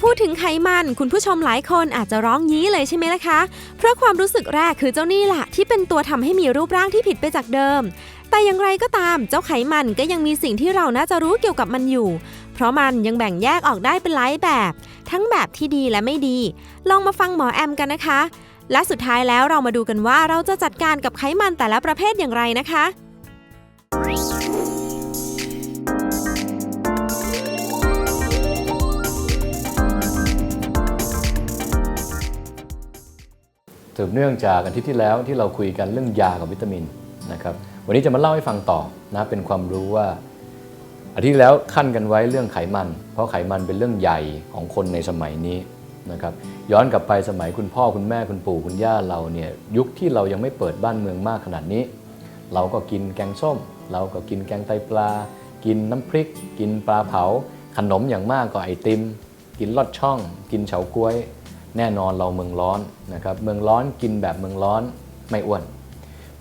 พูดถึงไขมันคุณผู้ชมหลายคนอาจจะร้องยี้เลยใช่ไหมล่ะคะเพราะความรู้สึกแรกคือเจ้านี่แหละที่เป็นตัวทำให้มีรูปร่างที่ผิดไปจากเดิมแต่อย่างไรก็ตามเจ้าไขมันก็ยังมีสิ่งที่เราน่าจะรู้เกี่ยวกับมันอยู่เพราะมันยังแบ่งแยกออกได้เป็นหลายแบบทั้งแบบที่ดีและไม่ดีลองมาฟังหมอแอมกันนะคะและสุดท้ายแล้วเรามาดูกันว่าเราจะจัดการกับไขมันแต่ละประเภทอย่างไรนะคะสืบเนื่องจากอาทิตย์ที่แล้วที่เราคุยกันเรื่องยากับวิตามินนะครับวันนี้จะมาเล่าให้ฟังต่อนะเป็นความรู้ว่าอาทิตย์ที่แล้วขั้นกันไว้เรื่องไขมันเพราะไขมันเป็นเรื่องใหญ่ของคนในสมัยนี้นะครับย้อนกลับไปสมัยคุณพ่อคุณแม่คุณปู่คุณย่าเราเนี่ยยุคที่เรายังไม่เปิดบ้านเมืองมากขนาดนี้เราก็กินแกงส้มเราก็กินแกงไตปลากินน้ำพริกกินปลาเผาขนมอย่างมากก็ไอติมกินลอดช่องกินเฉาก๊วยแน่นอนเราเมืองร้อนนะครับเมืองร้อนกินแบบเมืองร้อนไม่อ้วน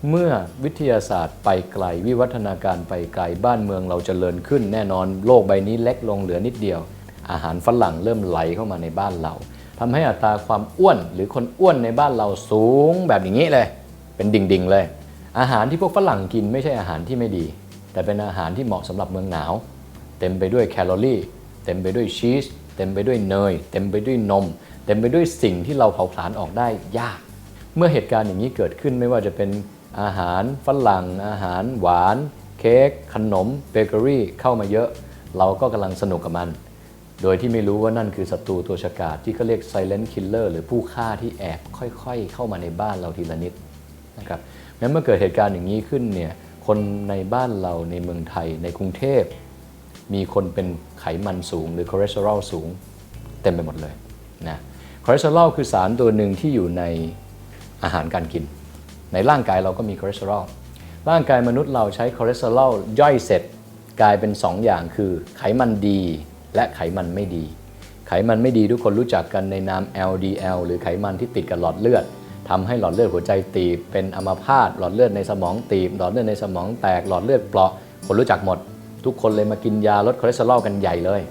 เมื่อวิทยาศาสตร์ไปไกลวิวัฒนาการไปไกลบ้านเมืองเราเจริญขึ้นแน่นอนโลกใบนี้เล็กลงเหลือนิดเดียวอาหารฝรั่งเริ่มไหลเข้ามาในบ้านเราทำให้อัตราความอ้วนหรือคนอ้วนในบ้านเราสูงแบบอย่างนี้เลยเป็นดิ่งๆเลยอาหารที่พวกฝรั่งกินไม่ใช่อาหารที่ไม่ดีแต่เป็นอาหารที่เหมาะสำหรับเมืองหนาวเต็มไปด้วยแคลอรี่เต็มไปด้วยชีสเต็มไปด้วยเนยเต็มไปด้วยนมเต็มไปด้วยสิ่งที่เราเผาผลาญออกได้ยากเมื่อเหตุการณ์อย่างนี้เกิดขึ้นไม่ว่าจะเป็นอาหารฝรั่งอาหารหวานเค้กขนมเบเกอรี่เข้ามาเยอะเราก็กำลังสนุกกับมันโดยที่ไม่รู้ว่านั่นคือศัตรูตัวฉกาจที่เขาเรียก silent killer หรือผู้ฆ่าที่แอบค่อยๆเข้ามาในบ้านเราทีละนิดนะครับงั้นเมื่อเกิดเหตุการณ์อย่างนี้ขึ้นเนี่ยคนในบ้านเราในเมืองไทยในกรุงเทพมีคนเป็นไขมันสูงหรือคอเลสเตอรอลสูงเต็มไปหมดเลยนะคอเลสเตอรอลคือสารตัวหนึ่งที่อยู่ในอาหารการกินในร่างกายเราก็มีคอเลสเตอรอลร่างกายมนุษย์เราใช้คอเลสเตอรอลย่อยเสร็จกลายเป็น2 อย่างคือไขมันดีและไขมันไม่ดีไขมันไม่ดีทุกคนรู้จักกันในนาม LDL หรือไขมันที่ติดกับหลอดเลือดทำให้หลอดเลือดหัวใจตีบเป็นอัมพาตหลอดเลือดในสมองตีบหลอดเลือดในสมองแตกหลอดเลือดเปราะคนรู้จักหมดทุกคนเลยมากินยาลดคอเลสเตอรอลกันใหญ่เลย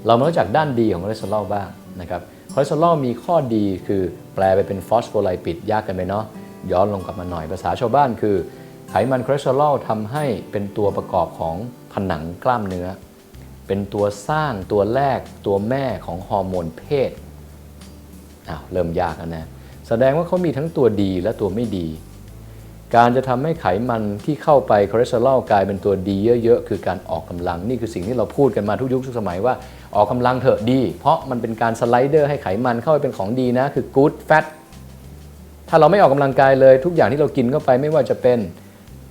เรามารู้จักด้านดีของคอเลสเตอรอลบ้างนะครับคอเลสเตอรอลมีข้อดีคือแปลไปเป็นฟอสโฟไลปิดยากกันไปเนาะย้อนลงกลับมาหน่อยภาษาชาวบ้านคือไขมันคอเลสเตอรอลทำให้เป็นตัวประกอบของผนังกล้ามเนื้อเป็นตัวสร้างตัวแรกตัวแม่ของฮอร์โมนเพศเริ่มยากแล้วนะแสดงว่าเขามีทั้งตัวดีและตัวไม่ดีการจะทำให้ไขมันที่เข้าไปคอเลสเตอรอลกลายเป็นตัวดีเยอะๆคือการออกกำลังนี่คือสิ่งที่เราพูดกันมาทุกยุคทุกสมัยว่าออกกำลังเถอะดีเพราะมันเป็นการสไลเดอร์ให้ไขมันเข้าไปเป็นของดีนะคือ good fat ถ้าเราไม่ออกกำลังกายเลยทุกอย่างที่เรากินเข้าไปไม่ว่าจะเป็น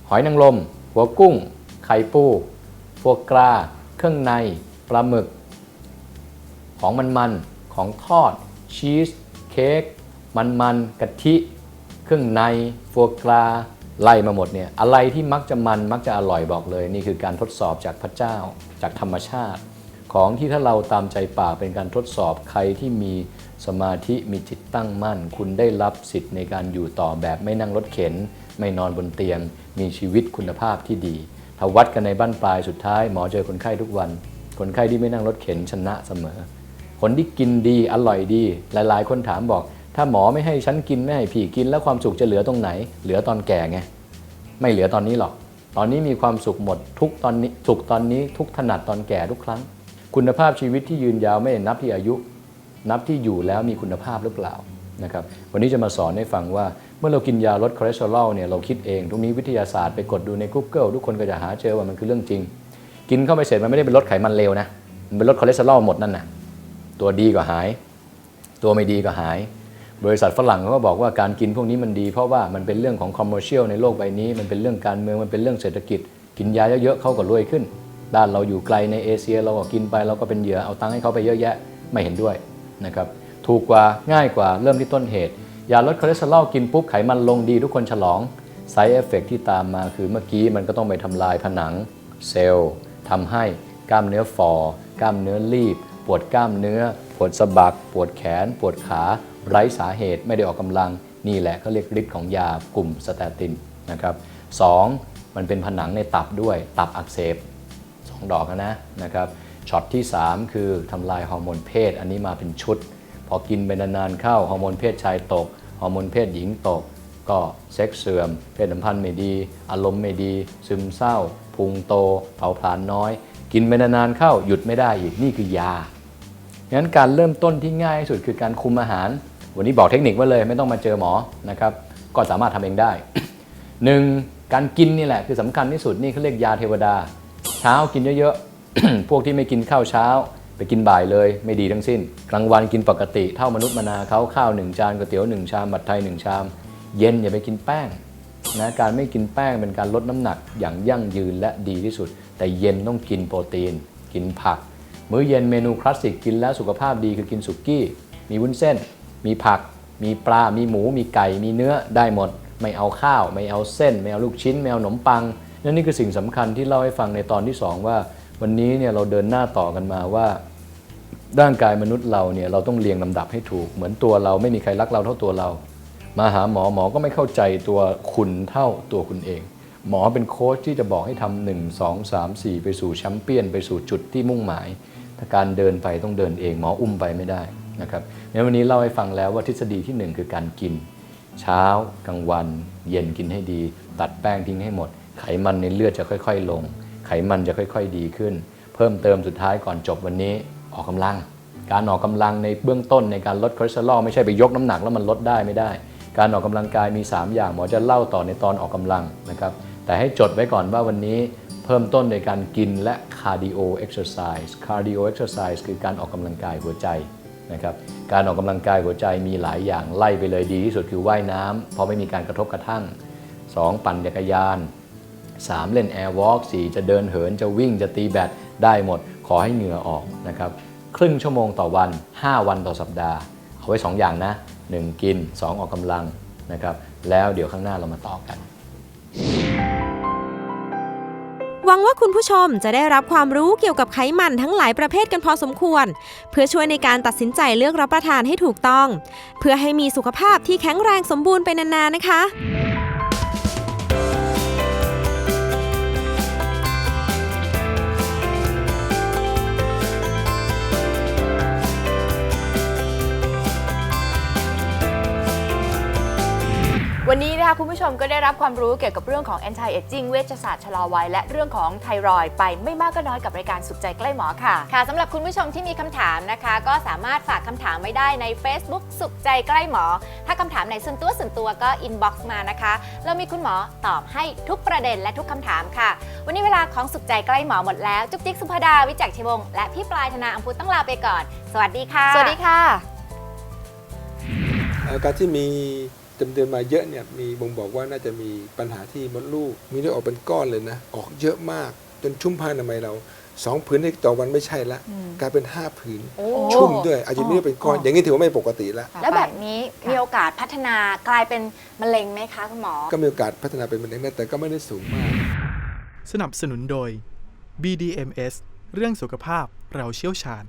หอยนางรมหัวกุ้งไข่ปูฟัวกราเครื่องในปลาหมึกของมันๆของทอดชีสเค้กมันๆกะทิเครื่องในฟัวกราไล่มาหมดเนี่ยอะไรที่มักจะมันมักจะอร่อยบอกเลยนี่คือการทดสอบจากพระเจ้าจากธรรมชาติของที่ถ้าเราตามใจปากเป็นการทดสอบใครที่มีสมาธิมีจิตตั้งมั่นคุณได้รับสิทธิ์ในการอยู่ต่อแบบไม่นั่งรถเข็นไม่นอนบนเตียงมีชีวิตคุณภาพที่ดีถ้าวัดกันในบั้นปลายสุดท้ายหมอเจอคนไข้ทุกวันคนไข้ที่ไม่นั่งรถเข็นชนะเสมอคนที่กินดีอร่อยดีหลายๆคนถามบอกถ้าหมอไม่ให้ฉันกินไม่ให้พี่กินแล้วความสุขจะเหลือตรงไหนเหลือตอนแก่ไงไม่เหลือตอนนี้หรอกตอนนี้มีความสุขหมดทุกตอนนี้สุขตอนนี้ทุกถนัดตอนแก่ทุกครั้งคุณภาพชีวิตที่ยืนยาวไม่ได้นับที่อายุนับที่อยู่แล้วมีคุณภาพหรือเปล่านะครับวันนี้จะมาสอนให้ฟังว่าเมื่อเรากินยาลดคอเลสเตอรอลเนี่ยเราคิดเองตรงนี้วิทยาศาสตร์ไปกดดูใน Google ทุกคนก็จะหาเจอว่ามันคือเรื่องจริงกินเข้าไปเสร็จมันไม่ได้เป็นลดไขมันเลวนะมันเป็นลดคอเลสเตอรอลหมดนั่นนะตัวดีก็หายตัวไม่ดีก็หายบริษัทฝรั่งเขาก็บอกว่าการกินพวกนี้มันดีเพราะว่ามันเป็นเรื่องของคอมเมอร์เชียลในโลกใบนี้มันเป็นเรื่องการเมืองมันเป็นเรื่องเศรษฐกิจกินยาเยอะๆเขาก็รวยขึ้นด้านเราอยู่ไกลในเอเชียเราก็กินไปเราก็เป็นเหยื่อเอาตังค์ให้เขาไปเยอะแยะไม่เห็นด้วยนะครับถูกกว่าง่ายกว่าเริ่มที่ต้นเหตุยาลดคอเลสเตอรอลกินปุ๊บไขมันลงดีทุกคนฉลองไซด์เอฟเฟกต์ที่ตามมาคือเมื่อกี้มันก็ต้องไปทำลายผนังเซลล์ทำให้กล้ามเนื้อฝ่อกล้ามเนื้อรีบปวดกล้ามเนื้อปวดสะบักปวดแขนปวดขาไร้สาเหตุไม่ได้ออกกำลังนี่แหละเขาเรียกฤทธิ์ของยากลุ่มสเตตินนะครับ2มันเป็นผนังในตับด้วยตับอักเสบ2 ดอกนะครับ ช็อตที่ 3 คือทำลายฮอร์โมนเพศอันนี้มาเป็นชุดพอกินไปนานๆเข้าฮอร์โมนเพศชายตกฮอร์โมนเพศหญิงตกก็เซ็กซ์เสื่อมเพศสัมพันธ์ไม่ดีอารมณ์ไม่ดีซึมเศร้าพุงโตเผาผลาญน้อยกินไปนานๆเข้าหยุดไม่ได้อีกนี่คือยางั้นการเริ่มต้นที่ง่ายที่สุดคือการคุมอาหารวันนี้บอกเทคนิคไว้เลยไม่ต้องมาเจอหมอนะครับก็สามารถทำเองได้ 1. การกินนี่แหละคือสำคัญที่สุดนี่เขาเรียกยาเทวดาเช้ากินเยอะๆ พวกที่ไม่กินข้าวเช้าไปกินบ่ายเลยไม่ดีทั้งสิ้นกลางวันกินปกติเท่ามนุษย์มนาเขาข้าว1จานก๋วยเตี๋ยว1ชามผัดไทย1ชามเย็นอย่าไปกินแป้งนะการไม่กินแป้งเป็นการลดน้ำหนักอย่างยั่งยืนและดีที่สุดแต่เย็นต้องกินโปรตีนกินผักมื้อเย็นเมนูคลาสสิกกินแล้วสุขภาพดีคือกินสุกี้มีวุ้นเส้นมีผักมีปลามีหมูมีไก่มีเนื้อได้หมดไม่เอาข้าวไม่เอาเส้นไม่เอาลูกชิ้นไม่เอาขนมปังนี่คือสิ่งสำคัญที่เล่าให้ฟังในตอนที่2ว่าวันนี้เนี่ยเราเดินหน้าต่อกันมาว่าร่างกายมนุษย์เราเนี่ยเราต้องเรียงลำดับให้ถูกเหมือนตัวเราไม่มีใครรักเราเท่าตัวเรามาหาหมอหมอก็ไม่เข้าใจตัวคุณเท่าตัวคุณเองหมอเป็นโค้ชที่จะบอกให้ทำ1 2 3 4ไปสู่แชมเปี้ยนไปสู่จุดที่มุ่งหมายถ้าการเดินไปต้องเดินเองหมออุ้มไปไม่ได้นะครับในวันนี้เล่าให้ฟังแล้วว่าทฤษฎีที่1คือการกินเช้ากลางวันเย็นกินให้ดีตัดแป้งทิ้งให้หมดไขมันในเลือดจะค่อยๆลงไขมันจะค่อยๆดีขึ้นเพิ่มเติมสุดท้ายก่อนจบวันนี้ออกกำลังการออกกำลังในเบื้องต้นในการลดคอเลสเตอรอลไม่ใช่ไปยกน้ำหนักแล้วมันลดได้ไม่ได้การออกกำลังกายมี3อย่างหมอจะเล่าต่อในตอนออกกำลังนะครับแต่ให้จดไว้ก่อนว่าวันนี้เพิ่มต้นในการกินและคาร์ดิโอเอ็กซ์ไซส์คือการออกกำลังกายหัวใจนะครับการออกกำลังกายหัวใจมีหลายอย่างไล่ไปเลยดีที่สุดคือว่ายน้ำเพราะไม่มีการกระทบกระทั่ง2ปั่นจักรยาน3เล่นแอร์วอล์ก4จะเดินเหินจะวิ่งจะตีแบดได้หมดขอให้เหงื่อออกนะครับครึ่งชั่วโมงต่อวัน5วันต่อสัปดาห์เอาไว้2อย่างนะ1กิน2ออกกำลังนะครับแล้วเดี๋ยวข้างหน้าเรามาต่อกันหวังว่าคุณผู้ชมจะได้รับความรู้เกี่ยวกับไขมันทั้งหลายประเภทกันพอสมควรเพื่อช่วยในการตัดสินใจเลือกรับประทานให้ถูกต้องเพื่อให้มีสุขภาพที่แข็งแรงสมบูรณ์ไปนานๆนะคะวันนี้นะคะคุณผู้ชมก็ได้รับความรู้เกี่ยวกับเรื่องของ anti aging เวชศาสตร์ชะลอวัยและเรื่องของไทรอยด์ไปไม่มากก็น้อยกับรายการสุขใจใกล้หมอค่ะค่ะสำหรับคุณผู้ชมที่มีคำถามนะคะก็สามารถฝากคำถามไว้ได้ใน Facebook สุขใจใกล้หมอถ้าคำถามในส่วนตัวก็ inbox มานะคะเรามีคุณหมอตอบให้ทุกประเด็นและทุกคำถามค่ะวันนี้เวลาของสุขใจใกล้หมอหมดแล้วจุ๊บจิ๊กสุภดาวิจักรชัยวงศ์และพี่ปลายธนาอัมพุต้องลาไปก่อนสวัสดีค่ะสวัสดีค่ะการที่มีจำเดือนมาเยอะเนี่ยมีบ่งบอกว่าน่าจะมีปัญหาที่มดลูกมีเลือดออกเป็นก้อนเลยนะออกเยอะมากจนชุ่มผ้าอนามัยเรา2ผืนในต่อวันไม่ใช่ละกลายเป็น5ผืนชุ่มด้วยอาจจะมีเลือดเป็นก้อนอย่างนี้ถือว่าไม่ปกติแล้วแล้วแบบนี้มีโอกาสพัฒนากลายเป็นมะเร็งไหมคะคุณหมอก็มีโอกาสพัฒนาเป็นมะเร็งได้แต่ก็ไม่ได้สูงมากสนับสนุนโดย BDMS เรื่องสุขภาพเราเชี่ยวชาญ